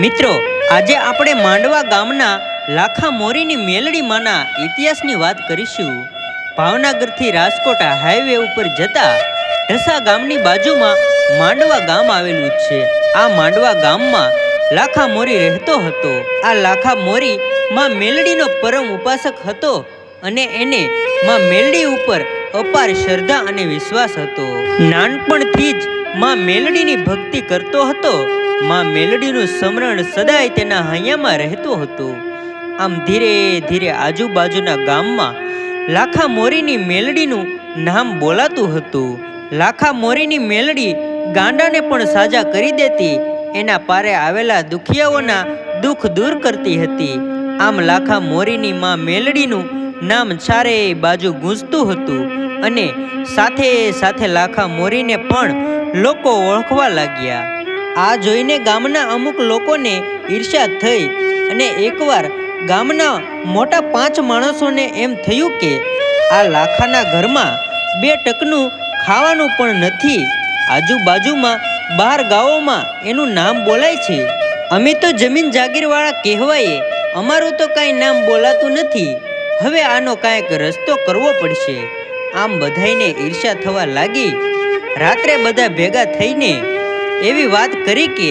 મિત્રો, આજે આપણે માંડવા ગામના લાખા મોરીની મેલડીમાંના ઇતિહાસની વાત કરીશું. ભાવનગરથી રાજકોટ હાઈવે ઉપર જતા ઢસા ગામની બાજુમાં માંડવા ગામ આવેલું છે. આ માંડવા ગામમાં લાખા મોરી રહેતો હતો. આ લાખા મોરી માં મેલડીનો પરમ ઉપાસક હતો અને એને માં મેલડી ઉપર અપાર શ્રદ્ધા અને વિશ્વાસ હતો. નાનપણથી જ માં મેલડીની ભક્તિ કરતો હતો. માં મેલડીનું સ્મરણ સદાય તેના હૈયામાં રહેતું હતું. આમ ધીરે ધીરે આજુબાજુના ગામમાં લાખા મોરીની મેલડીનું નામ બોલાતું હતું. લાખા મોરીની મેલડી ગાંડાને પણ સાજા કરી દેતી, એના પારે આવેલા દુખિયાઓના દુઃખ દૂર કરતી હતી. આમ લાખા મોરીની માં મેલડીનું નામ ચારે બાજુ ગૂંજતું હતું અને સાથે સાથે લાખા મોરીને પણ લોકો ઓળખવા લાગ્યા. આ જોઈને ગામના અમુક લોકોને ઈર્ષ્યા થઈ અને એકવાર ગામના મોટા 5 માણસોને એમ થયું કે આ લાખાના ઘરમાં 2 ટકનું ખાવાનું પણ નથી. આજુબાજુમાં 12 ગામોમાં એનું નામ બોલાય છે. અમે તો જમીન જાગીરવાળા કહેવાય, અમારું તો કાંઈ નામ બોલાતું નથી. હવે આનો કાંઈક રસ્તો કરવો પડશે. આમ બધાઈને ઈર્ષ્યા થવા લાગી. રાત્રે બધા ભેગા થઈને એવી વાત કરી કે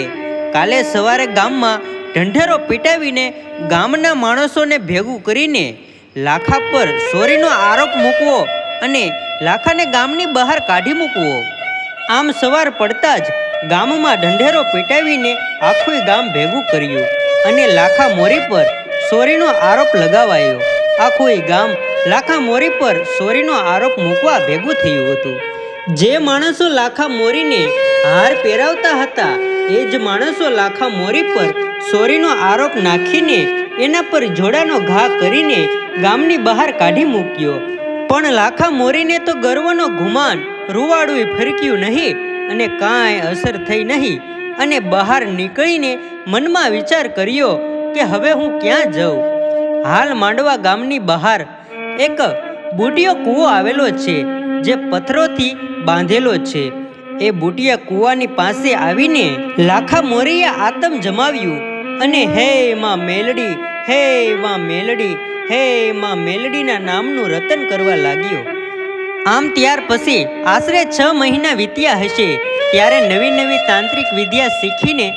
કાલે સવારે ગામમાં ઢંઢેરો પીટાવીને ગામના માણસોને ભેગું કરીને લાખા પર ચોરીનો આરોપ મૂકવો અને લાખાને ગામની બહાર કાઢી મૂકવો. આમ સવાર પડતા જ ગામમાં ઢંઢેરો પીટાવીને આખું ગામ ભેગું કર્યું અને લાખા મોરી પર ચોરીનો આરોપ લગાવાયો. આખું ગામ લાખા મોરી પર ચોરીનો આરોપ મૂકવા ભેગું થયું હતું. જે માણસો લાખા મોરીને હાર પહેરાવતા હતા એ જ માણસો લાખા મોરી પર ચોરીનો આરોપ નાખીને એના પર જોડાનો ઘા કરીને ગામની બહાર કાઢી મૂક્યો. પણ લાખા મોરીને તો ગર્વનો ગુમાન રૂવાડું ફરક્યું નહીં અને કાંઈ અસર થઈ નહીં અને બહાર નીકળીને મનમાં વિચાર કર્યો કે હવે હું ક્યાં જાઉં. હાલ માંડવા ગામની બહાર એક બુટિયો કૂવો આવેલો છે જે પથ્થરોથી બાંધેલો છે. એ બુટિયા કૂવાની પાસે આવીને લાખા મોરીએ આતમ જમાવ્યું અને હે માં મેલડી, હે માં મેલડી, હે માં મેલડીના નામનું રટન કરવા લાગ્યો. આમ ત્યાર પછી આશરે 6 મહિના વીત્યા હશે ત્યારે નવી નવી તાંત્રિક વિદ્યા શીખીને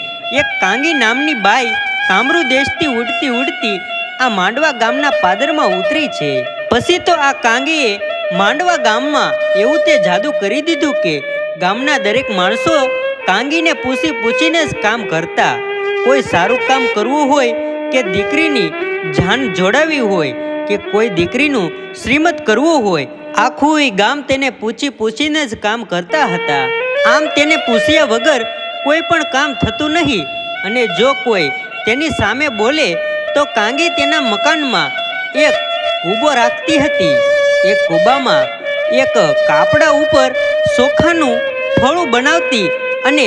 એક કાંગી નામની બાઈ કામરૂ દેશથી ઉડતી ઉડતી આ માંડવા ગામના પાદરમાં ઉતરી છે. પછી તો આ કાંગીએ માંડવા ગામમાં એવું તે જાદુ કરી દીધું કે ગામના દરેક માણસો કાંગીને પૂછીને જ કામ કરતા. કોઈ સારું કામ કરવું હોય કે દીકરીની જાન જોડાવી હોય કે કોઈ દીકરીનું શ્રીમત કરવું હોય, આખું ગામ તેને પૂછીને જ કામ કરતા હતા. આમ તેને પૂછ્યા વગર કોઈ પણ કામ થતું નહીં અને જો કોઈ તેની સામે બોલે તો કાંગી તેના મકાનમાં એક કૂબો રાખતી હતી. એ કૂબામાં એક કાપડા ઉપર ચોખાનું ફળું બનાવતી અને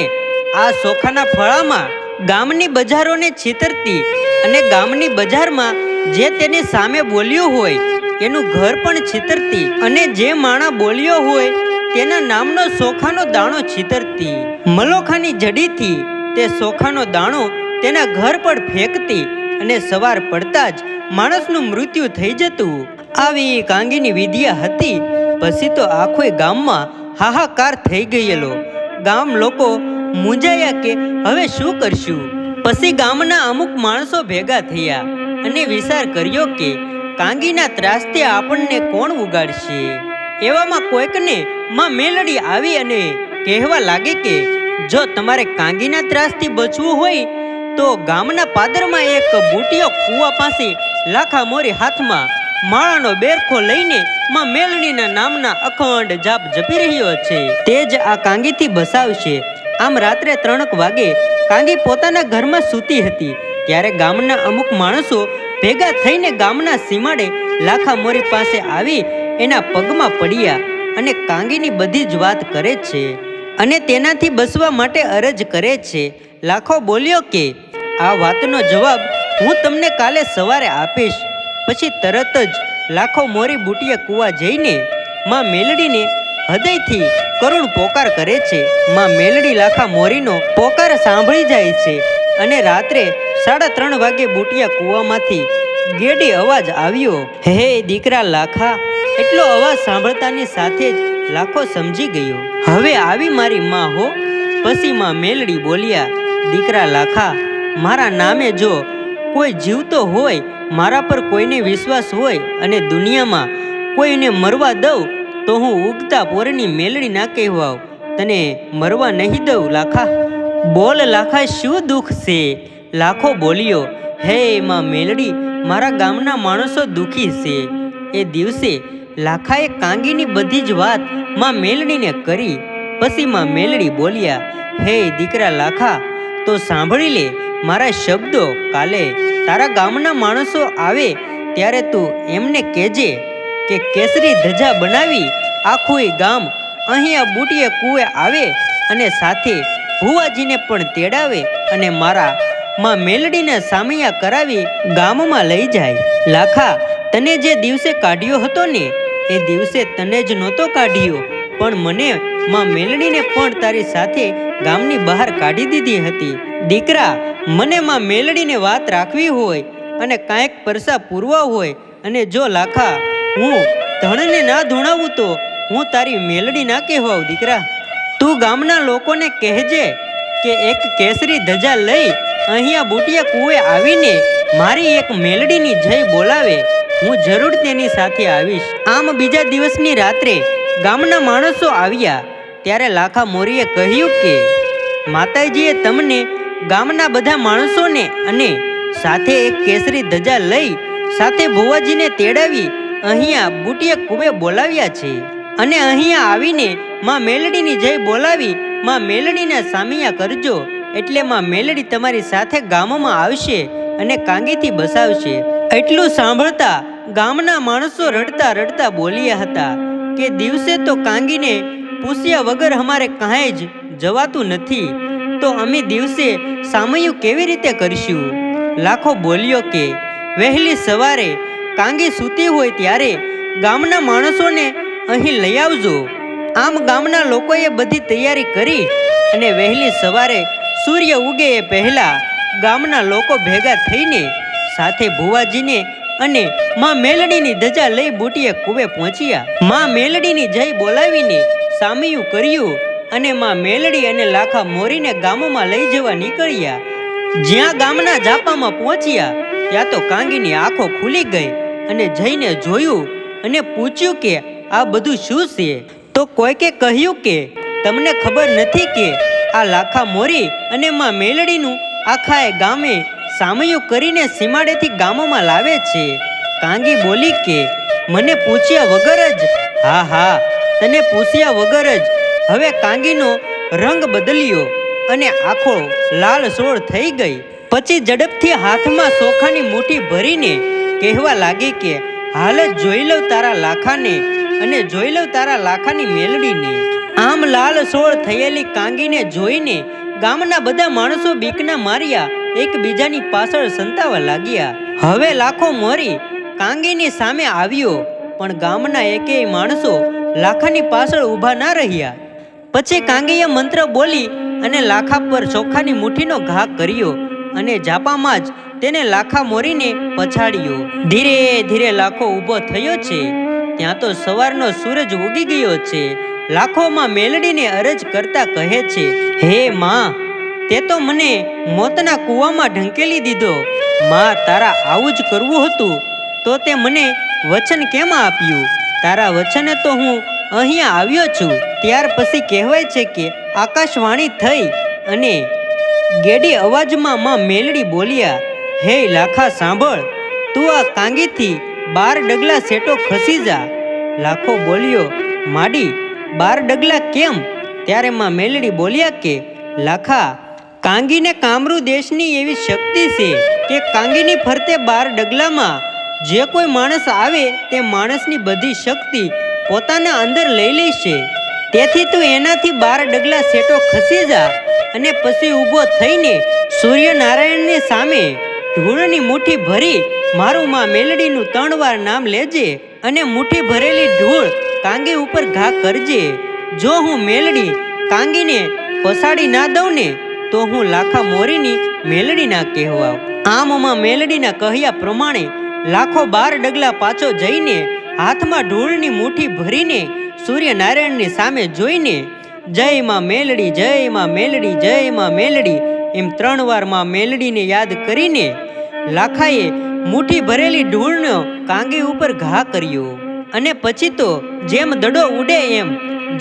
આ ચોખાના ફળામાં ગામની બજારોને છેતરતી અને ગામની બજારમાં જે તેની સામે બોલ્યો હોય એનું ઘર પણ છેતરતી અને જે માણા બોલ્યો હોય તેના નામનો ચોખાનો દાણો છેતરતી. મલોખાની જડીથી તે ચોખાનો દાણો તેના ઘર પર ફેંકતી અને સવાર પડતા જ માણસનું મૃત્યુ થઈ જતું. આવી કાંગીની વિદ્યા હતી. પછી તો આખો ગામમાં હાહાકાર થઈ ગયેલો. ગામ લોકો મૂંઝાયા કે હવે શું કરશું. પછી ગામના અમુક માણસો ભેગા થયા અને વિચાર કર્યો કે કાંગીના ત્રાસથી આપણને કોણ ઉગાડશે. એવામાં કોઈકને માં મેલડી આવી અને કહેવા લાગી કે જો તમારે કાંગીના ત્રાસથી બચવું હોય તો ગામના પાદરમાં એક બુટિયો કૂવા પાસે લાખા મોરી હાથમાં માળાનો બેરખો લઈને માં મેલડીના નામના અખંડ જાપ જપી રહ્યો છે, તે જ આ કાંગીથી બસાવશે. આમ રાત્રે 3 વાગે કાંગી પોતાના ઘરમાં સૂતી હતી ત્યારે ગામના અમુક માણસો ભેગા થઈને ગામના સીમાડે લાખા મોરી પાસે આવી એના પગમાં પડ્યા અને કાંગીની બધી જ વાત કરે છે અને તેનાથી બસવા માટે અરજ કરે છે. લાખો બોલ્યો કે આ વાતનો જવાબ હું તમને કાલે સવારે આપીશ. પછી તરત જ લાખો મોરી બુટિયા કૂવા જઈને માં મેલડીને હૃદયથી કરુણ પોકાર કરે છે. માં મેલડી લાખા મોરીનો પોકાર સાંભળી જાય છે અને રાત્રે 3:30 વાગે બુટિયા કૂવામાંથી ગેડી અવાજ આવ્યો, હે દીકરા લાખા. એટલો અવાજ સાંભળતાની સાથે જ લાખો સમજી ગયો, હવે આવી મારી માં હો. પછી માં મેલડી બોલ્યા, દીકરા લાખા, મારા નામે જો કોઈ જીવતો હોય, મારા પર કોઈને વિશ્વાસ હોય અને દુનિયામાં કોઈને મરવા દઉં તો હું ઉગતા પોરની મેલડી ના કહેવાવ, તને મરવા નહીં દઉં લાખા. બોલ લાખા, શું દુઃખ છે? લાખો બોલ્યો, હે માં મેલડી, મારા ગામના માણસો દુઃખી છે. એ દિવસે લાખાએ કાંગીની બધી જ વાત માં મેલડીને કરી. પછી માં મેલડી બોલ્યા, હે દીકરા લાખા, તો સાંભળી લે મારા શબ્દો. કાલે તારા ગામના માણસો આવે ત્યારે તું એમને કહેજે કે કેસરી ધજા બનાવી આખું ગામ અહીંયા બુટિયા કૂવે આવે અને સાથે ભુવાજીને પણ તેડાવે અને મારા માં મેલડીને સામૈયા કરાવી ગામમાં લઈ જાય. લાખા, તને જે દિવસે કાઢ્યો હતો ને એ દિવસે તને જ નહોતો કાઢ્યો, પણ મને માં મેલડીને પણ તારી સાથે ગામની બહાર કાઢી દીધી હતી. દીકરા, મને માં મેલડીને વાત રાખવી હોય અને કાંઈક પરસા પૂરવા હોય અને જો લાખા હું ધણને ના ધૂણાવું તો હું તારી મેલડી ના કહેવાઉં. દીકરા, તું ગામના લોકોને કહેજે કે એક કેસરી ધજા લઈ અહીંયા બુટિયા કૂવે આવીને મારી એક મેલડીની જય બોલાવે. હું જરૂર તેની સાથે આવીશ. આમ બીજા દિવસની રાત્રે ગામના માણસો આવ્યા ત્યારે લાખા મોરીએ કહ્યું કે માતાજીએ તમને ગામના બધા માણસોને અને સાથે એક કેસરી ધજા લઈ સાથે ભુવાજીને તેડાવી અહીંયા બુટિયા કૂવે બોલાવ્યા છે અને અહીંયા આવીને માં મેલડીની જય બોલાવી માં મેલડીના સામૈયા કરજો, એટલે માં મેલડી તમારી સાથે ગામમાં આવશે અને કાંગીથી બસાવશે. એટલું સાંભળતા ગામના માણસો રડતા રડતા બોલ્યા હતા કે દિવસે તો કાંગીને પૂછ્યા વગર અમારે કાંઈ જ જવાતું નથી, તો અમે દિવસે સામૈયું કેવી રીતે કરીશું? લાખો બોલ્યો કે વહેલી સવારે કાંગી સૂતી હોય ત્યારે ગામના માણસોને અહીં લઈ આવજો. આમ ગામના લોકોએ બધી તૈયારી કરી અને વહેલી સવારે સૂર્ય ઉગે એ પહેલા ગામના લોકો ભેગા થઈને સાથે ભુવાજીને અને માં મેલડીની ધજા લઈ બુટિયા કૂવે પહોંચ્યા. માં મેલડીની જય બોલાવીને સામૈયું કર્યું અને માં મેલડી અને લાખા મોરીને ગામમાં લઈ જવા નીકળ્યા. જ્યાં ગામના જાપામાં પહોંચ્યા ત્યાં તો કાંગીની આંખો ખુલી ગઈ અને જઈને જોયું અને પૂછ્યું કે આ બધું શું છે? તો કોઈકે કહ્યું કે તમને ખબર નથી કે આ લાખા મોરી અને માં મેલડીનું આખાએ ગામે સામૈયું કરીને સીમાડેથી ગામોમાં લાવે છે. કાંગી બોલી કે મને પૂછ્યા વગર જ? હા હા, તને પૂછ્યા વગર જ. હવે કાંગીનો રંગ બદલ્યો અને આંખો લાલ સોળ થઈ ગઈ. પછી ઝડપથી હાથમાં ચોખાની મુઠ્ઠી ભરીને કહેવા લાગી કે હાલ જ જોઈ લઉં તારા લાખાને અને જોઈ લઉં તારા લાખાની મેલડીને. આમ લાલ સોળ થયેલી કાંગીને જોઈને ગામના બધા માણસો બીકના માર્યા એકબીજાની પાછળ સંતાવા લાગ્યા. હવે લાખો મોરી કાંગીની સામે આવ્યો, પણ ગામના એકેય માણસો લાખાની પાછળ ઊભા ના રહ્યા. પછી કાંગીએ મંત્ર બોલી અને લાખા પર ચોખાની મુઠ્ઠીનો ઘા કર્યો અને ઝાપામાં જ તેને લાખા મોરીને પછાડ્યો. ધીરે ધીરે લાખો ઊભો થયો છે ત્યાં તો સવારનો સૂરજ ઉગી ગયો છે. લાખોમાં મેલડીને અરજ કરતા કહે છે, હે માં, તે તો મને મોતના કૂવામાં ઢંકેલી દીધો. માં, તારા આવું જ કરવું હતું તો તે મને વચન કેમ આપ્યું? તારા વચને તો હું અહીંયા આવ્યો છું. ત્યાર પછી કહેવાય છે કે આકાશવાણી થઈ અને ગેડી અવાજમાં માં મેલડી બોલ્યા, હે લાખા સાંભળ, તું આ કાંગીથી 12 ડગલા સેટો ખસી જા. લાખો બોલ્યો, માડી 12 ડગલા કેમ? ત્યારે માં મેલડી બોલ્યા કે લાખા, કાંગીને કામરૂ દેશની એવી શક્તિ છે કે કાંગીની ફરતે 12 ડગલામાં જે કોઈ માણસ આવે તે માણસની બધી શક્તિ પોતાના અંદર લઈ લેશે. તેથી તું એનાથી 12 ડગલા સેટો ખસી જા અને પછી ઊભો થઈને સૂર્યનારાયણની સામે ધૂળની મુઠ્ઠી ભરી મારું માં મેલડીનું 3 વાર નામ લેજે અને મુઠ્ઠી ભરેલી ધૂળ કાંગી ઉપર ઘા કરજે. જો હું મેલડી કાંગીને પસાડી ના દઉં ને તો હું લાખા મોરીની મેલડીના કહેવાવ. આમ માં મેલડીના કહ્યા પ્રમાણે લાખો 12 ડગલા પાછો જઈને હાથમાં ઢોળની મુઠ્ઠી ભરીને સૂર્યનારાયણની સામે જોઈને જય માં મેલડી, જય માં મેલડી, જય માં મેલડી એમ 3 વાર માં મેલડીને યાદ કરીને લાખાએ મુઠ્ઠી ભરેલી ઢોળનો કાંગી ઉપર ઘા કર્યો. અને પછી તો જેમ દડો ઉડે એમ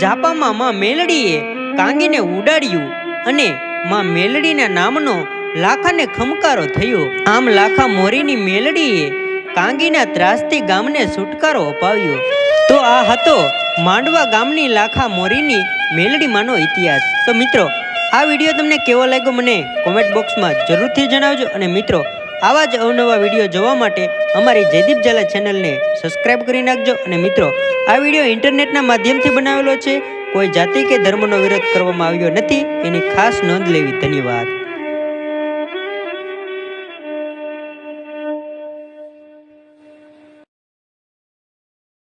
જાપામાં માં મેલડીએ કાંગીને ઉડાડ્યું અને માં મેલડીના નામનો લાખાને ખમકારો થયો. આમ લાખા મોરીની મેલડીએ કાંગીના ત્રાસથી ગામને છુટકારો અપાવ્યો. તો આ હતો માંડવા ગામની લાખા મોરીની મેલડીમાંનો ઇતિહાસ. તો મિત્રો, આ વિડીયો તમને કેવો લાગ્યો મને કોમેન્ટ બોક્સમાં જરૂરથી જણાવજો. અને મિત્રો, આવા જ અવનવા વિડીયો જોવા માટે અમારી જયદીપ ઝાલા ચેનલને સબસ્ક્રાઈબ કરી નાખજો. અને મિત્રો, આ વિડીયો ઇન્ટરનેટના માધ્યમથી બનાવેલો છે. કોઈ જાતિ કે ધર્મનો વિરોધ કરવામાં આવ્યો નથી, એની ખાસ નોંધ લેવી. ધન્યવાદ.